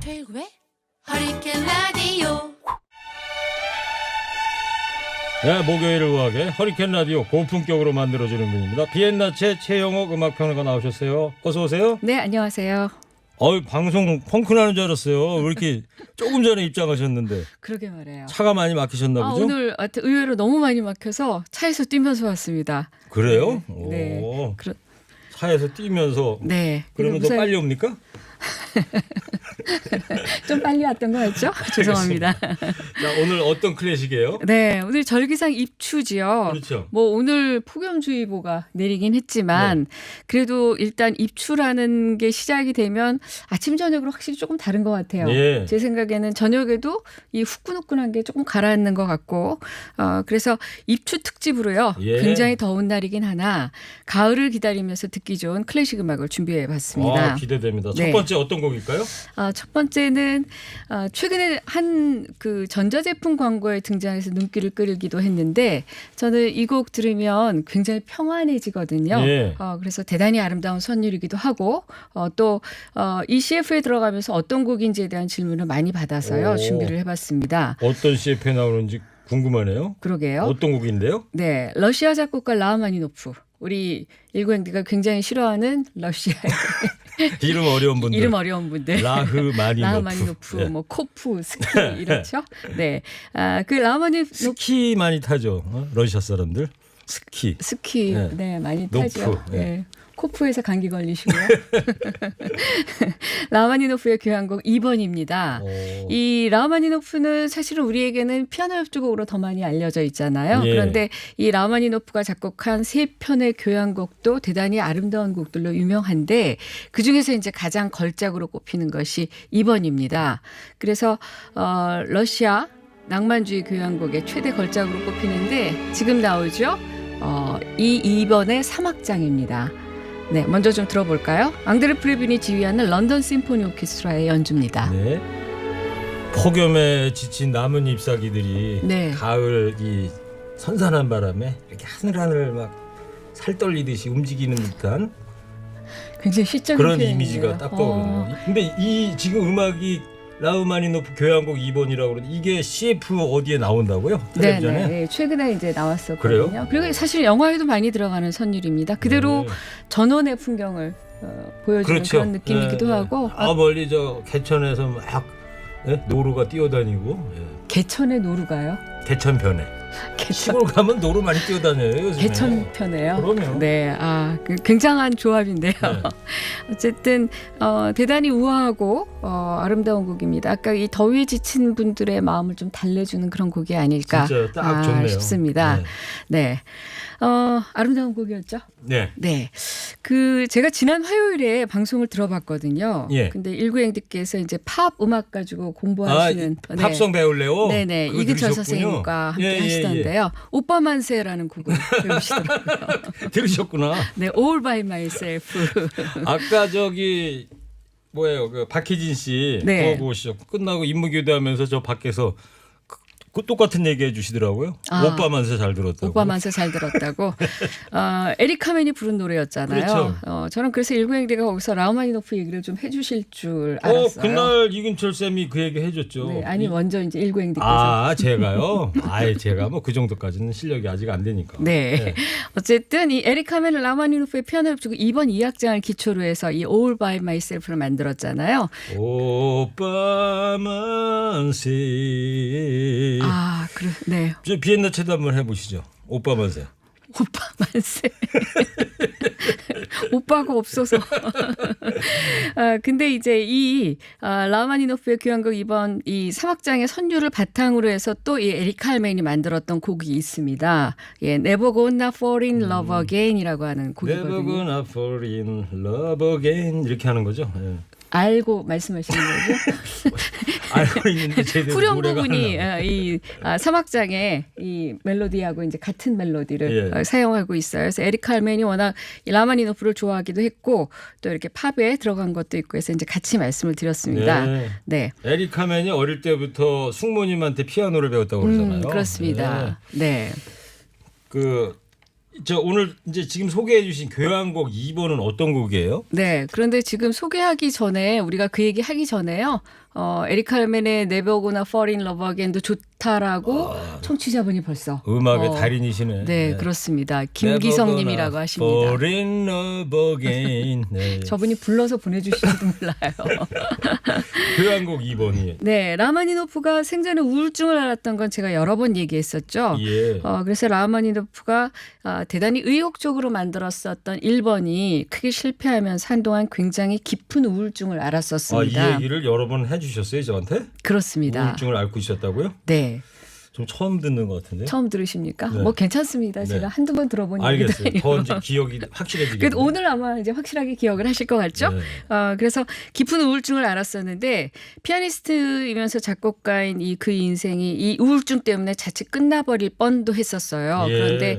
최일구의 허리케인 라디오. 네, 목요일 의학의 허리케인 라디오 고품격으로 만들어주는 분입니다. 비엔나체 최영옥 음악평론가 나오셨어요. 어서 오세요. 네, 안녕하세요. 방송 펑크나는 줄 알았어요. 왜 이렇게 조금 전에 입장하셨는데 그러게 말해요. 차가 많이 막히셨나 보죠? 오늘 의외로 너무 많이 막혀서 차에서 뛰면서 왔습니다. 그래요? 네. 오, 네. 차에서 뛰면서 네. 그러면 더 빨리 옵니까? 좀 빨리 왔던 거 같죠? 죄송합니다. 자, 오늘 어떤 클래식이에요? 네, 오늘 절기상 입추지요. 그렇죠. 뭐 오늘 폭염주의보가 내리긴 했지만 그래도 일단 입추라는 게 시작이 되면 아침 저녁으로 확실히 조금 다른 것 같아요. 예. 제 생각에는 저녁에도 이 후끈후끈한 게 조금 가라앉는 것 같고 그래서 입추 특집으로요. 예. 굉장히 더운 날이긴 하나 가을을 기다리면서 듣기 좋은 클래식 음악을 준비해봤습니다. 기대됩니다. 네. 첫 번째 어떤 곡일까요? 첫 번째는 최근에 한 그 전자제품 광고에 등장해서 눈길을 끌기도 했는데 저는 이 곡 들으면 굉장히 평안해지거든요. 예. 그래서 대단히 아름다운 선율이기도 하고 또 이 CF에 들어가면서 어떤 곡인지에 대한 질문을 많이 받아서요. 오. 준비를 해봤습니다. 어떤 CF에 나오는지 궁금하네요. 그러게요. 어떤 곡인데요? 네, 러시아 작곡가 라흐마니노프. 우리 일구행디가 굉장히 싫어하는 러시아의 이름 어려운 분들. 이름 어려운 분들. 라흐마니노프, 예. 뭐 코프, 스키 이렇죠. 네, 그 라흐마니노프 스키 많이 타죠. 러시아 사람들 스키. 스키 네. 네, 많이 노프, 타죠. 네. 네. 코프에서 감기 걸리시고요. 라흐마니노프의 교향곡 2번입니다. 오. 이 라흐마니노프는 사실은 우리에게는 피아노 협주곡으로 더 많이 알려져 있잖아요. 예. 그런데 이 라흐마니노프가 작곡한 세 편의 교향곡도 대단히 아름다운 곡들로 유명한데 그중에서 이제 가장 걸작으로 꼽히는 것이 2번입니다. 그래서 러시아 낭만주의 교향곡의 최대 걸작으로 꼽히는데 지금 나오죠. 이 2번의 3악장입니다. 네, 먼저 좀 들어볼까요? 앙드레 프레빈이 지휘하는 런던 심포니 오케스트라의 연주입니다. 네. 폭염에 지친 나뭇 잎사귀들이 네. 가을 이 선선한 바람에 이렇게 하늘하늘 막 살떨리듯이 움직이는 듯한 굉장히 시적인 그런 표현이에요. 이미지가 딱 떠오르네요. 근데 이 지금 음악이 라흐마니노프 교향곡 2번이라고 그러는데 이게 CF 어디에 나온다고요? 텔레비전에? 네, 최근에 이제 나왔었거든요. 그래요? 그리고 사실 영화에도 많이 들어가는 선율입니다. 그대로 네. 전원의 풍경을 보여주는 그렇죠. 그런 느낌이기도 네, 네. 하고 멀리 저 개천에서 막 노루가 뛰어다니고 개천의 노루가요? 개천편에 개천. 시골 가면 노루 많이 뛰어다녀요. 요즘에. 개천편에요. 그럼요. 네, 굉장한 조합인데요. 네. 어쨌든 대단히 우아하고 아름다운 곡입니다. 아까 이 더위에 지친 분들의 마음을 좀 달래주는 그런 곡이 아닐까 진짜 딱 좋네요. 싶습니다. 네, 아름다운 곡이었죠. 네. 네, 제가 지난 화요일에 방송을 들어봤거든요. 예. 근데 일구행디께서 이제 팝 음악 가지고 공부하시는 팝송 배울래요? 네네 그거 이근철 들으셨군요. 선생님과 함께 예, 예, 하시던데요. 오빠 만세라는 곡을 배우시더라고요. 예. 들으셨구나. 네, All by myself. 아까 저기 뭐예요? 그 박희진 씨 네. 그거 보시죠. 끝나고 임무교대하면서 저 밖에서 그 똑같은 얘기해 주시더라고요. 아. 오빠 만세 잘 들었다고. 오빠 만세 잘 들었다고. 에릭 카멘이 부른 노래였잖아요. 그렇죠. 저는 그래서 일구행디가 거기서 라흐마니노프 얘기를 좀 해주실 줄 알았어요. 그날 이근철 쌤이 그 얘기 해줬죠. 네, 아니 먼저 이제 일구행디께서. 제가요? 제가 뭐 그 정도까지는 실력이 아직 안 되니까. 네. 어쨌든 이 에릭 카멘은 라흐마니노프의 피아노 협주곡 2번 2악장을 기초로 해서 이 All by myself를 만들었잖아요. 오빠 만세. 네. 저 비엔나 체도 한번 해보시죠. 오빠 만세. 오빠 만세. 오빠가 없어서. 근데 이제 이 라흐마니노프의 교향곡 2번 이 3악장의 선율을 바탕으로 해서 또 이 에릭 칼멘이 만들었던 곡이 있습니다. 예, Never Gonna Fall in Love Again이라고 하는 곡이거든요. Never gonna fall in love again 이렇게 하는 거죠. 예. 알고 말씀하시는 거죠? 알고 있는데 제대로 후렴 노래가 부분이 안 나와요. 이 3악장의 이 멜로디하고 이제 같은 멜로디를 예. 사용하고 있어요. 그래서 에릭 칼멘이 워낙 이 라흐마니노프를 좋아하기도 했고 또 이렇게 팝에 들어간 것도 있고 해서 이제 같이 말씀을 드렸습니다. 네. 네. 에릭 카멘이 어릴 때부터 숙모님한테 피아노를 배웠다고 그러잖아요. 그렇습니다. 네. 오늘 이제 지금 소개해 주신 교향곡 2번은 어떤 곡이에요? 네. 그런데 지금 소개하기 전에 우리가 그 얘기 하기 전에요. 에릭 칼멘의 Never Gonna Fall in Love Again도 좋다라고 청취자분이 벌써 음악의 달인이시네. 네, 그렇습니다. 김기성님이라고 하십니다. Fall in love again. 네. 저분이 불러서 보내주실지도 몰라요. 교향곡 2번이. 네, 라마니노프가 생전에 우울증을 앓았던 건 제가 여러 번 얘기했었죠. 예. 그래서 라마니노프가 대단히 의욕적으로 만들었었던 1번이 크게 실패하면서 한동안 굉장히 깊은 우울증을 앓았었습니다. 이 얘기를 여러 번 해주셨어요, 저한테? 그렇습니다. 우울증을 앓고 있었다고요? 네. 좀 처음 듣는 것 같은데. 처음 들으십니까? 네. 뭐 괜찮습니다. 네. 제가 한두 번 들어본 얘기도 알겠어요. 아니고. 더 이제 기억이 확실해지겠네요. 그래도 오늘 아마 이제 확실하게 기억을 하실 것 같죠? 네. 그래서 깊은 우울증을 앓았었는데 피아니스트이면서 작곡가인 그 인생이 이 우울증 때문에 자칫 끝나버릴 뻔도 했었어요. 예. 그런데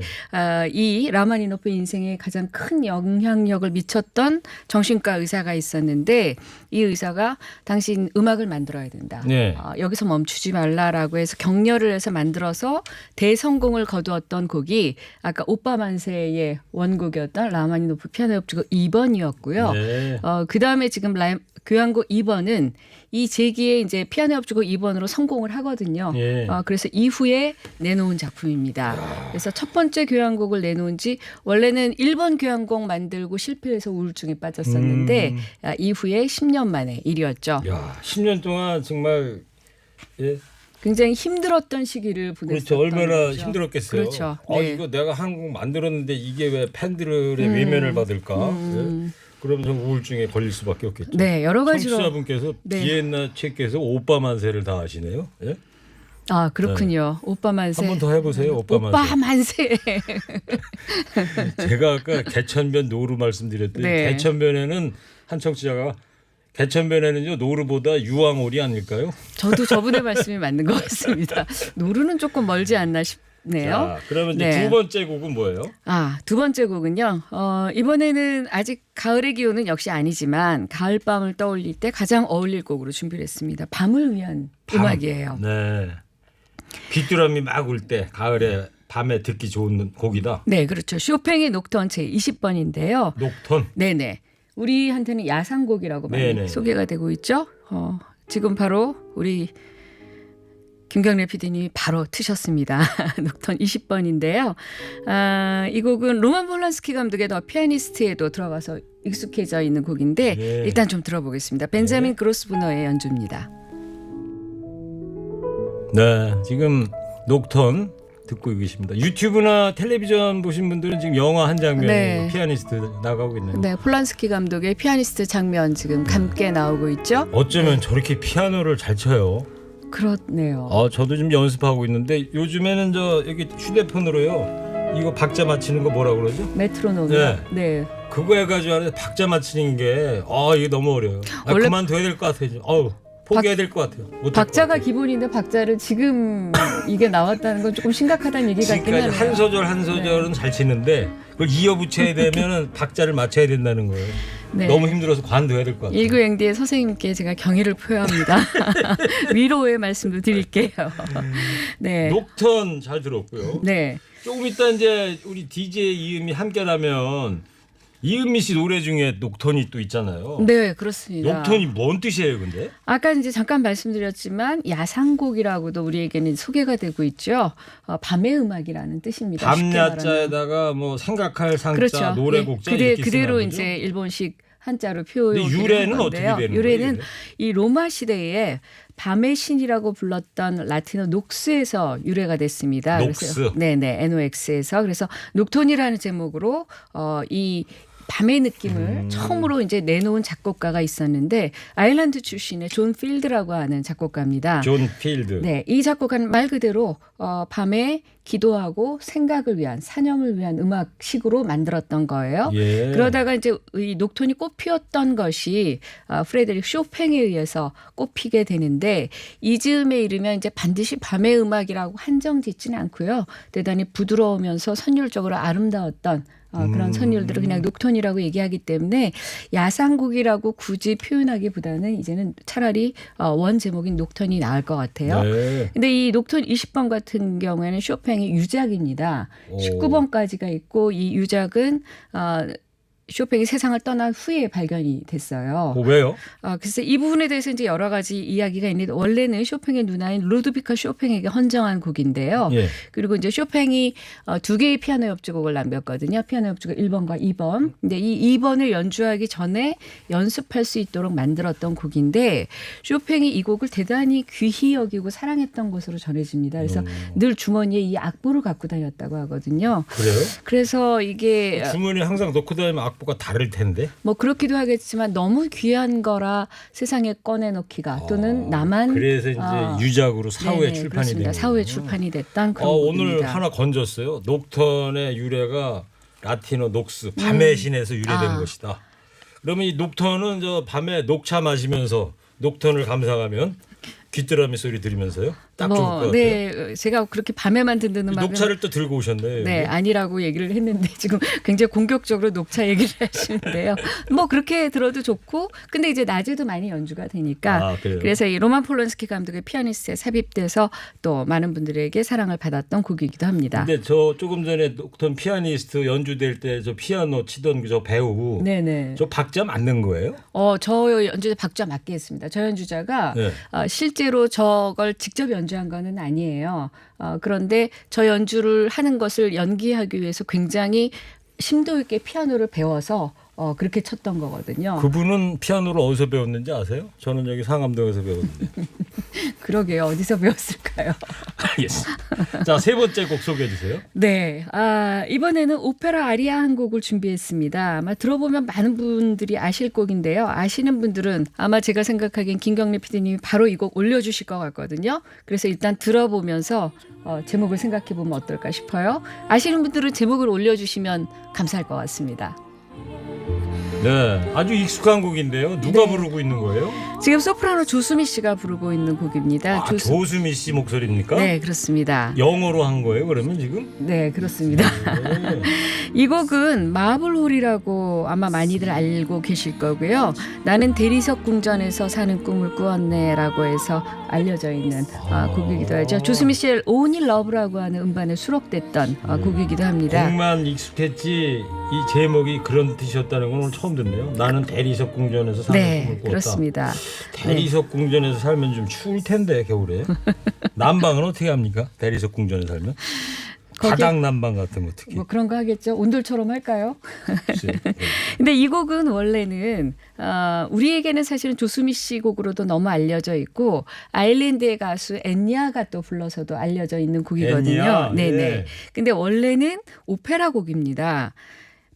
이 라마니노프 인생에 가장 큰 영향력을 미쳤던 정신과 의사가 있었는데 이 의사가 당신 음악을 만들어야 된다. 네. 여기서 멈추지 말라라고 해서 격려를 해서 만들어서 대성공을 거두었던 곡이 아까 오빠 만세의 원곡이었던 라마니노프 피아노 협주곡 2번이었고요. 네. 그다음에 지금 교향곡 2번은 이 제기에 이제 피아노 협주곡 2번으로 성공을 하거든요. 예. 그래서 이후에 내놓은 작품입니다. 그래서 첫 번째 교향곡을 내놓은 지 원래는 1번 교향곡 만들고 실패해서 우울증에 빠졌었는데 이후에 10년 만의 일이었죠. 야, 10년 동안 정말 예. 굉장히 힘들었던 시기를 보냈었던 그렇죠. 얼마나 거죠. 힘들었겠어요. 그렇죠. 네. 이거 내가 한 곡 만들었는데 이게 왜 팬들의 외면을 받을까? 예. 그러면 좀 우울증에 걸릴 수밖에 없겠죠. 네, 여러 가지로. 청취자분께서 네. 비엔나 책께서 오빠 만세를 다 하시네요. 예? 그렇군요. 오빠 만세. 한 번 더 해보세요. 오빠 오빠 만세. 제가 아까 개천변 노루 말씀드렸더니 네. 개천변에는 한 청취자가 개천변에는요 노루보다 유황오리 아닐까요? 저도 저분의 말씀이 맞는 것 같습니다. 노루는 조금 멀지 않나 싶네요. 자, 그러면 이제 네. 두 번째 곡은 뭐예요? 두 번째 곡은요. 이번에는 아직 가을의 기운은 역시 아니지만 가을밤을 떠올릴 때 가장 어울릴 곡으로 준비를 했습니다. 밤을 위한 음악이에요. 네. 귀뚜라미 막 울 때 가을에 밤에 듣기 좋은 곡이다. 네, 그렇죠. 쇼팽의 녹턴 제 20번인데요. 녹턴. 네네. 우리한테는 야상곡이라고 많이 네네. 소개가 되고 있죠. 지금 바로 우리 김경래 PD님이 바로 트셨습니다. 녹턴 20번인데요. 이 곡은 로만 폴란스키 감독의 더 피아니스트에도 들어가서 익숙해져 있는 곡인데 네. 일단 좀 들어보겠습니다. 벤자민 그로스부너의 연주입니다. 네, 지금 녹턴 듣고 계십니다. 유튜브나 텔레비전 보신 분들은 지금 영화 한 장면 네. 피아니스트 나가고 있네요. 네, 폴란스키 감독의 피아니스트 장면 지금 함께 나오고 있죠. 어쩌면 저렇게 피아노를 잘 쳐요. 그렇네요. 저도 지금 연습하고 있는데 요즘에는 여기 휴대폰으로요. 이거 박자 맞히는 거 뭐라 그러죠? 메트로놈이요. 네. 네. 그거 해가지고 하는데 박자 맞히는 게 이게 너무 어려워요. 원래 그만둬야 될 것 같아요. 포기해야 될 것 같아요. 못할 박자가 것 같아요. 기본인데 박자를 지금 이게 나왔다는 건 조금 심각하다는 얘기 같긴 지금까지 하네요. 한 소절 한 소절은 잘 치는데 그걸 이어붙여야 되면은 박자를 맞춰야 된다는 거예요. 네. 너무 힘들어서 관둬야 될 것 같아요. 일구행디의 선생님께 제가 경의를 표합니다. 위로의 말씀도 드릴게요. 네. 녹턴 잘 들었고요. 네. 조금 이따 이제 우리 DJ 이은미 함께라면 이은미 씨 노래 중에 녹턴이 또 있잖아요. 네, 그렇습니다. 녹턴이 뭔 뜻이에요, 근데? 아까 이제 잠깐 말씀드렸지만 야상곡이라고도 우리에게는 소개가 되고 있죠. 밤의 음악이라는 뜻입니다. 쉽게 말하면. 밤야자에다가 뭐 생각할 상자, 그렇죠. 노래곡자 예, 이렇게 그대로 쓰나 보죠? 이제 일본식 한자로 표현을 근데 유래는 한 건데요. 어떻게 되는 유래는 거예요? 이 로마 시대에 밤의 신이라고 불렀던 라틴어 녹스에서 유래가 됐습니다. 녹스. 그래서 네네 NOX에서 그래서 녹톤이라는 제목으로 이 밤의 느낌을 처음으로 이제 내놓은 작곡가가 있었는데 아일랜드 출신의 존 필드라고 하는 작곡가입니다. 존 필드. 네, 이 작곡가는 말 그대로 밤에 기도하고 생각을 위한 사념을 위한 음악식으로 만들었던 거예요. 예. 그러다가 이제 이 녹톤이 꽃피웠던 것이 프레데릭 쇼팽에 의해서 꽃피게 되는데 이 즈음에 이르면 이제 반드시 밤의 음악이라고 한정짓지는 않고요. 대단히 부드러우면서 선율적으로 아름다웠던 그런 선율들을 그냥 녹톤이라고 얘기하기 때문에 야상곡이라고 굳이 표현하기보다는 이제는 차라리 원 제목인 녹톤이 나을 것 같아요. 네. 근데 이 녹톤 20번 같은 경우에는 쇼팽의 유작입니다. 19번까지가 있고 이 유작은 쇼팽이 세상을 떠난 후에 발견이 됐어요. 왜요? 그래서 이 부분에 대해서 이제 여러 가지 이야기가 있는데 원래는 쇼팽의 누나인 루드비카 쇼팽에게 헌정한 곡인데요. 예. 그리고 이제 쇼팽이 두 개의 피아노 협주곡을 남겼거든요. 피아노 협주곡 1번과 2번. 근데 이 2번을 연주하기 전에 연습할 수 있도록 만들었던 곡인데 쇼팽이 이 곡을 대단히 귀히 여기고 사랑했던 것으로 전해집니다. 그래서 늘 주머니에 이 악보를 갖고 다녔다고 하거든요. 그래요? 그래서 이게 주머니에 항상 넣고 다니면 악보가 다를 텐데. 뭐 그렇기도 하겠지만 너무 귀한 거라 세상에 꺼내놓기가 또는 나만 그래서 이제 유작으로 사후에 네네, 출판이 그렇습니다. 된 사후에 거군요. 출판이 됐던 그런 오늘 곡입니다. 하나 건졌어요. 녹턴의 유래가 라틴어 녹스 밤의 신에서 유래된 것이다. 그러면 이 녹턴은 저 밤에 녹차 마시면서 녹턴을 감상하면 귀뚜라미 소리 들으면서요. 딱 좋을 것 같아요. 네, 제가 그렇게 밤에만 듣는 음악은 녹차를 또 들고 오셨네요. 네, 여기. 아니라고 얘기를 했는데 지금 굉장히 공격적으로 녹차 얘기를 하시는데요. 뭐 그렇게 들어도 좋고 근데 이제 낮에도 많이 연주가 되니까 그래요? 그래서 이 로만 폴란스키 감독의 피아니스트에 삽입돼서 또 많은 분들에게 사랑을 받았던 곡이기도 합니다. 근데 저 조금 전에 녹턴 피아니스트 연주될 때 저 피아노 치던 저 배우 네네. 저 박자 맞는 거예요? 저 연주자 박자 맞게 했습니다. 저 연주자가 네. 실제로 저걸 직접 연주한 거는 아니에요. 그런데 저 연주를 하는 것을 연기하기 위해서 굉장히 심도 있게 피아노를 배워서 그렇게 쳤던 거거든요. 그분은 피아노를 어디서 배웠는지 아세요? 저는 여기 상암동에서 배웠는데. 그러게요. 어디서 배웠을까요? 알겠습니다. 자, 세 번째 곡 소개해 주세요. 네. 이번에는 오페라 아리아 한 곡을 준비했습니다. 아마 들어보면 많은 분들이 아실 곡인데요. 아시는 분들은 아마 제가 생각하기엔 김경래 PD님이 바로 이 곡 올려주실 것 같거든요. 그래서 일단 들어보면서 제목을 생각해 보면 어떨까 싶어요. 아시는 분들은 제목을 올려주시면 감사할 것 같습니다. 네, 아주 익숙한 곡인데요. 누가 네. 부르고 있는 거예요? 지금 소프라노 조수미 씨가 부르고 있는 곡입니다. 조수미 씨 목소리입니까? 네, 그렇습니다. 영어로 한 거예요, 그러면 지금? 네, 그렇습니다. 네. 이 곡은 마블홀이라고 아마 많이들 알고 계실 거고요. 나는 대리석 궁전에서 사는 꿈을 꾸었네라고 해서 알려져 있는 곡이기도 하죠. 조수미 씨의 온일 러브라고 하는 음반에 수록됐던 곡이기도 합니다. 곡만 익숙했지 이 제목이 그런 뜻이었다는 건 오늘 처음 듣네요. 나는 대리석 궁전에서 사는 꿈을 네, 꾸었다. 그렇습니다. 대리석 궁전에서 살면 좀 추울 텐데 겨울에. 난방은 어떻게 합니까? 대리석 궁전에 살면? 바닥 난방 같은 거 특히. 뭐 그런 거 하겠죠. 온돌처럼 할까요? 글쎄. 근데 이 곡은 원래는 우리에게는 사실은 조수미 씨 곡으로도 너무 알려져 있고 아일랜드의 가수 엔야가 또 불러서도 알려져 있는 곡이거든요. 엔야, 네네. 예. 근데 원래는 오페라 곡입니다.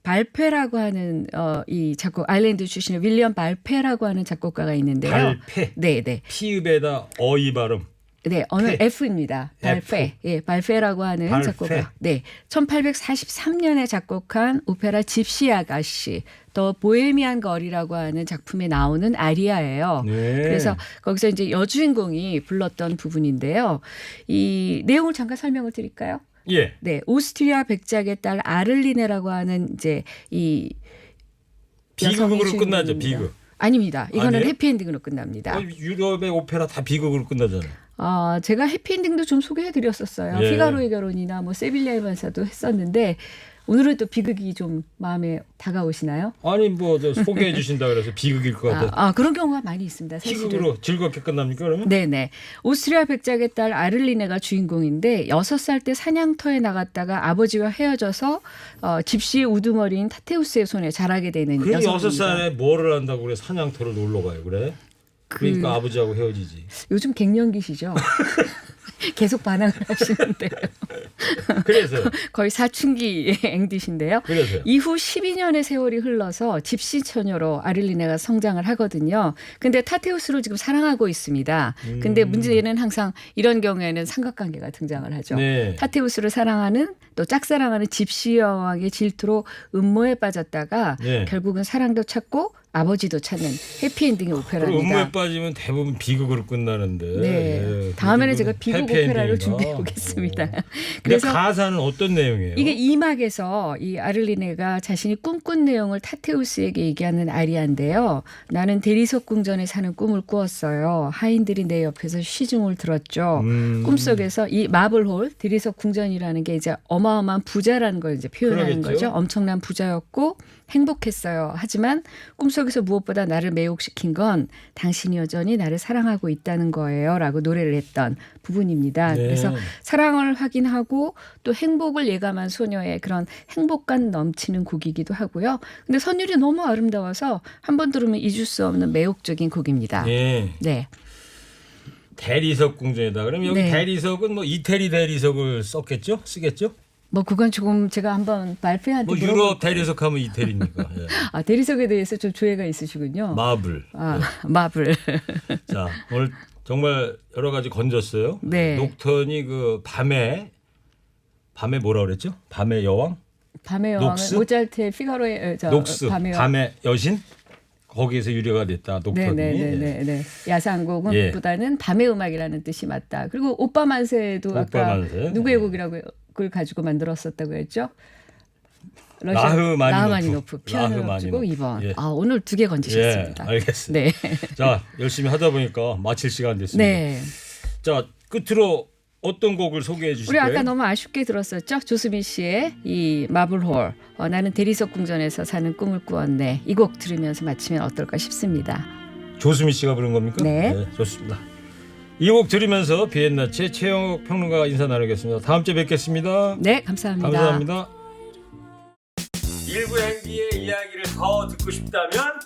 발페라고 하는 이 작곡 아일랜드 출신의 윌리엄 발페라고 하는 작곡가가 있는데요. 발페. 네네. 피읍에다 어이 발음. 네, 어느 페. F입니다. 발페. F. 예, 발페라고 하는 발페. 작곡가. 네. 1843년에 작곡한 오페라 집시 아가씨, 또 보헤미안 거리라고 하는 작품에 나오는 아리아예요. 네. 그래서 거기서 이제 여주인공이 불렀던 부분인데요. 이 내용을 잠깐 설명을 드릴까요? 예. 네, 오스트리아 백작의 딸 아를리네라고 하는 이제 이 여성의 비극으로 끝나죠. 주인공입니다. 비극. 아닙니다. 이거는 아니에요? 해피엔딩으로 끝납니다. 유럽의 오페라 다 비극으로 끝나잖아요. 제가 해피엔딩도 좀 소개해드렸었어요. 예. 피가로의 결혼이나 뭐 세빌리아의 반사도 했었는데 오늘은 또 비극이 좀 마음에 다가오시나요? 아니 뭐 저 소개해 주신다 그래서 비극일 것 같아. 그런 경우가 많이 있습니다. 사실은. 비극으로 즐겁게 끝납니까 그러면? 네네. 오스트리아 백작의 딸 아를리네가 주인공인데 6살 때 사냥터에 나갔다가 아버지와 헤어져서 집시의 우두머리인 타테우스의 손에 자라게 되는 그 여성입니다. 6살에 뭐를 한다고 그래? 사냥터를 놀러 가요 그래? 그러니까 아버지하고 헤어지지. 요즘 갱년기시죠? 계속 반항을 하시는데요. 그래서요. 거의 사춘기 앵디신데요. 그래서요. 이후 12년의 세월이 흘러서 집시 처녀로 아를리네가 성장을 하거든요. 근데 타테우스를 지금 사랑하고 있습니다. 근데 문제는 항상 이런 경우에는 삼각관계가 등장을 하죠. 네. 타테우스를 사랑하는 또 짝사랑하는 집시 여왕의 질투로 음모에 빠졌다가 네. 결국은 사랑도 찾고 아버지도 찾는 해피엔딩의 그리고 오페라입니다. 음모에 빠지면 대부분 비극으로 끝나는데. 네. 예, 다음에는 비극은 제가 비극 해피엔딩이다. 오페라를 준비해 보겠습니다. 근데 그래서 가사는 어떤 내용이에요? 이게 2막에서 이 아를리네가 자신이 꿈꾼 내용을 타테우스에게 얘기하는 아리아인데요. 나는 대리석 궁전에 사는 꿈을 꾸었어요. 하인들이 내 옆에서 시중을 들었죠. 꿈속에서 이 마블홀 대리석 궁전이라는 게 이제 어마어마한 부자라는 걸 이제 표현하는 그러겠죠. 거죠. 엄청난 부자였고 행복했어요. 하지만 꿈속에서 무엇보다 나를 매혹시킨 건 당신이 여전히 나를 사랑하고 있다는 거예요. 라고 노래를 했던 부분입니다. 네. 그래서 사랑을 확인하고 또 행복을 예감한 소녀의 그런 행복감 넘치는 곡이기도 하고요. 근데 선율이 너무 아름다워서 한 번 들으면 잊을 수 없는 매혹적인 곡입니다. 예. 네. 대리석 궁전이다. 그럼 여기 네. 대리석은 뭐 이태리 대리석을 썼겠죠? 쓰겠죠? 뭐 그건 조금 제가 한번 발표한테 뭐 유럽 대리석 하면 이태리니까. 예. 아, 대리석에 대해서 좀 조예가 있으시군요. 마블. 아, 마블. 자, 오늘 정말 여러 가지 건졌어요. 네. 녹턴이 그 밤에 뭐라 그랬죠? 밤의 여왕? 밤의 여왕은 녹스? 모차르트의 피가로의 녹스. 밤의 여왕. 밤의 여신? 거기에서 유래가 됐다. 녹턴이. 네네네네. 야상곡은 예. 보다는 밤의 음악이라는 뜻이 맞다. 그리고 오빠 만세도 오빠 아까 만세. 누구의 곡이라고 그걸 가지고 만들었었다고 했죠? 라흐마니노프. 피아노 라흐마니노프. 연주곡 2번. 예. 아, 오늘 2개 건지셨습니다. 예, 알겠습니다. 네. 자, 열심히 하다 보니까 마칠 시간 됐습니다. 네. 자, 끝으로 어떤 곡을 소개해 우리 주실까요? 아까 너무 아쉽게 들었었죠. 조수민 씨의 이 마블홀. 나는 대리석 궁전에서 사는 꿈을 꾸었네. 이 곡 들으면서 마치면 어떨까 싶습니다. 조수미 씨가 부른 겁니까? 네. 좋습니다. 이 곡 들으면서 비엔나치의 최영욱 평론가가 인사 나누겠습니다. 다음 주에 뵙겠습니다. 네, 감사합니다. 감사합니다. 일부 행기의 이야기를 더 듣고 싶다면